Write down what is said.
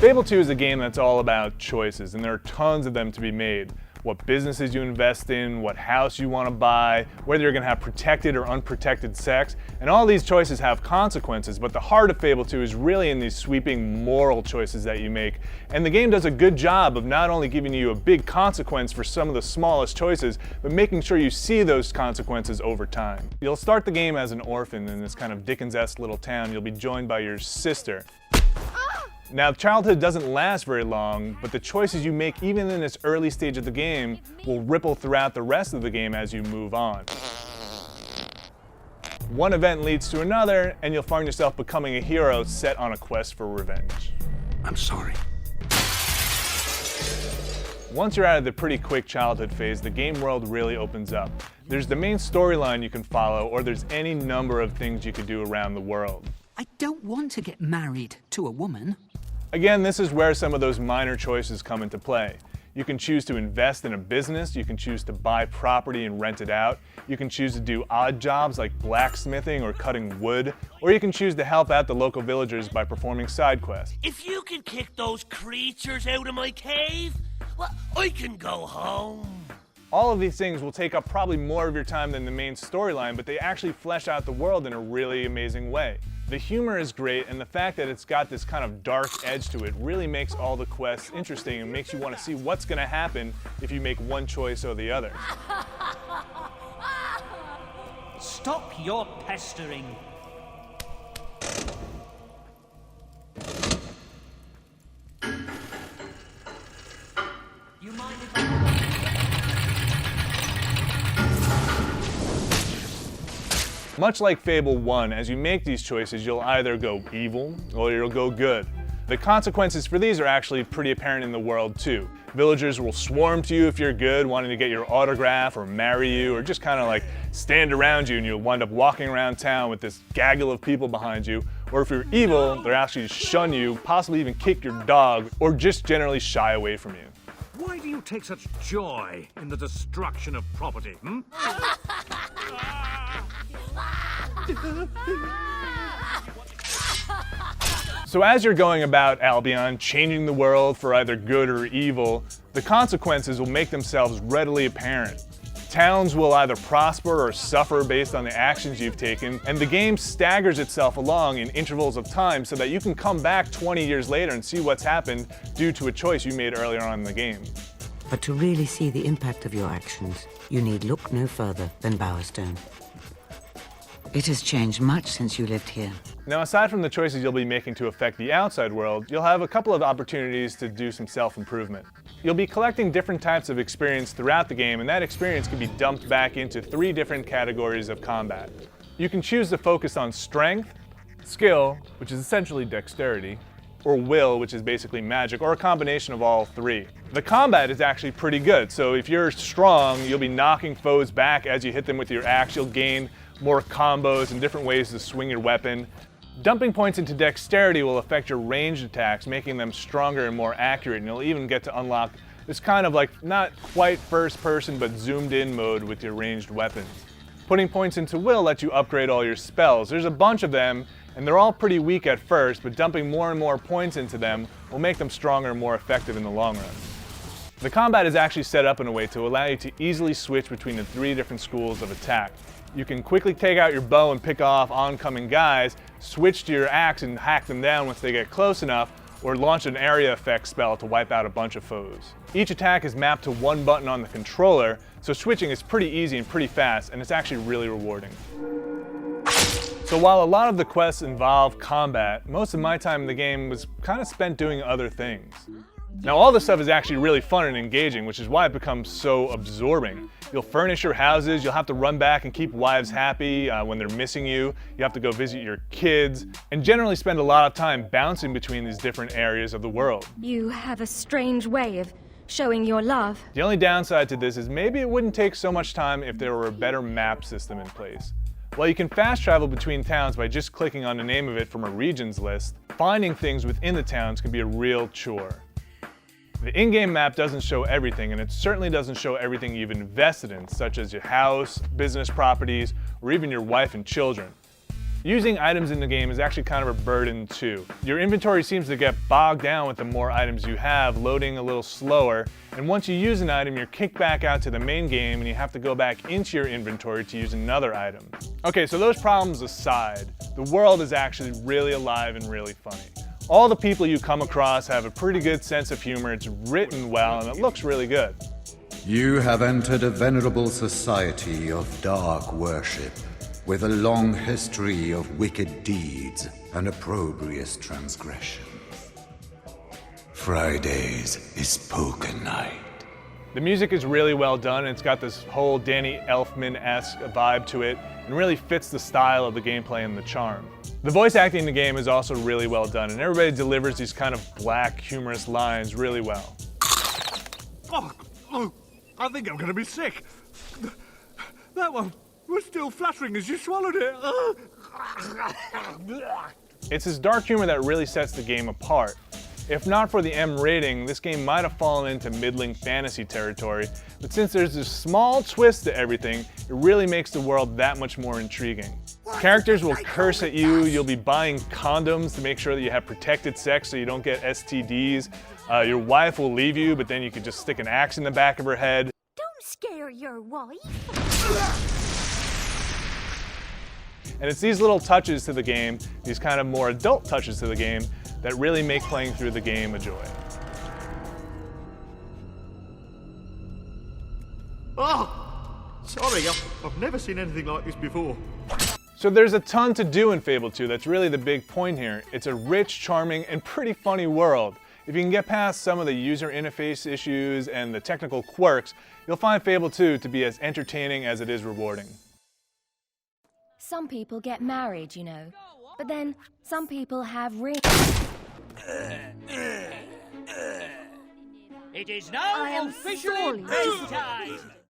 Fable 2 is a game that's all about choices, and there are tons of them to be made. What businesses you invest in, what house you want to buy, whether you're going to have protected or unprotected sex, and all these choices have consequences, but the heart of Fable 2 is really in these sweeping moral choices that you make. And the game does a good job of not only giving you a big consequence for some of the smallest choices, but making sure you see those consequences over time. You'll start the game as an orphan in this kind of Dickens-esque little town. You'll be joined by your sister. Now, childhood doesn't last very long, but the choices you make even in this early stage of the game will ripple throughout the rest of the game as you move on. One event leads to another, and you'll find yourself becoming a hero set on a quest for revenge. I'm sorry. Once you're out of the pretty quick childhood phase, the game world really opens up. There's the main storyline you can follow, or there's any number of things you could do around the world. I don't want to get married to a woman. Again, this is where some of those minor choices come into play. You can choose to invest in a business, you can choose to buy property and rent it out, you can choose to do odd jobs like blacksmithing or cutting wood, or you can choose to help out the local villagers by performing side quests. If you can kick those creatures out of my cave, well, I can go home. All of these things will take up probably more of your time than the main storyline, but they actually flesh out the world in a really amazing way. The humor is great, and the fact that it's got this kind of dark edge to it really makes all the quests interesting and makes you want to see what's going to happen if you make one choice or the other. Stop your pestering. You mind if I... Much like Fable 1, as you make these choices, you'll either go evil or you'll go good. The consequences for these are actually pretty apparent in the world too. Villagers will swarm to you if you're good, wanting to get your autograph or marry you, or just kind of like stand around you, and you'll wind up walking around town with this gaggle of people behind you. Or if you're evil, they'll actually shun you, possibly even kick your dog, or just generally shy away from you. Why do you take such joy in the destruction of property, So as you're going about Albion, changing the world for either good or evil, the consequences will make themselves readily apparent. Towns will either prosper or suffer based on the actions you've taken, and the game staggers itself along in intervals of time so that you can come back 20 years later and see what's happened due to a choice you made earlier on in the game. But to really see the impact of your actions, you need look no further than Bowerstone. It has changed much since you lived here. Now, aside from the choices you'll be making to affect the outside world, you'll have a couple of opportunities to do some self-improvement. You'll be collecting different types of experience throughout the game, and that experience can be dumped back into 3 different categories of combat. You can choose to focus on strength, skill, which is essentially dexterity, or will, which is basically magic, or a combination of all 3. The combat is actually pretty good, so if you're strong, you'll be knocking foes back as you hit them with your axe. You'll gain more combos and different ways to swing your weapon. Dumping points into dexterity will affect your ranged attacks, making them stronger and more accurate, and you'll even get to unlock this kind of like not quite first person but zoomed in mode with your ranged weapons. Putting points into will lets you upgrade all your spells. There's a bunch of them, and they're all pretty weak at first, but dumping more and more points into them will make them stronger and more effective in the long run. The combat is actually set up in a way to allow you to easily switch between the 3 different schools of attack. You can quickly take out your bow and pick off oncoming guys, switch to your axe and hack them down once they get close enough, or launch an area effect spell to wipe out a bunch of foes. Each attack is mapped to one button on the controller, so switching is pretty easy and pretty fast, and it's actually really rewarding. So while a lot of the quests involve combat, most of my time in the game was kind of spent doing other things. Now, all this stuff is actually really fun and engaging, which is why it becomes so absorbing. You'll furnish your houses, you'll have to run back and keep wives happy when they're missing you, you have to go visit your kids, and generally spend a lot of time bouncing between these different areas of the world. You have a strange way of showing your love. The only downside to this is maybe it wouldn't take so much time if there were a better map system in place. While you can fast travel between towns by just clicking on the name of it from a regions list, finding things within the towns can be a real chore. The in-game map doesn't show everything, and it certainly doesn't show everything you've invested in, such as your house, business properties, or even your wife and children. Using items in the game is actually kind of a burden too. Your inventory seems to get bogged down with the more items you have, loading a little slower, and once you use an item, you're kicked back out to the main game and you have to go back into your inventory to use another item. Okay, so those problems aside, the world is actually really alive and really funny. All the people you come across have a pretty good sense of humor, it's written well, and it looks really good. You have entered a venerable society of dark worship, with a long history of wicked deeds and opprobrious transgressions. Fridays is poker night. The music is really well done, and it's got this whole Danny Elfman-esque vibe to it, and really fits the style of the gameplay and the charm. The voice acting in the game is also really well done, and everybody delivers these kind of black, humorous lines really well. Oh, I think I'm gonna be sick. That one was still fluttering as you swallowed it. It's this dark humor that really sets the game apart. If not for the M rating, this game might have fallen into middling fantasy territory, but since there's this small twist to everything, it really makes the world that much more intriguing. Characters will curse at you, you'll be buying condoms to make sure that you have protected sex so you don't get STDs. Your wife will leave you, but then you could just stick an axe in the back of her head. Don't scare your wife. And it's these little touches to the game, these kind of more adult touches to the game, that really make playing through the game a joy. Oh! Sorry, I've never seen anything like this before. So there's a ton to do in Fable II, that's really the big point here. It's a rich, charming, and pretty funny world. If you can get past some of the user interface issues and the technical quirks, you'll find Fable II to be as entertaining as it is rewarding. Some people get married, you know. But then, some people have It is now officially bedtime!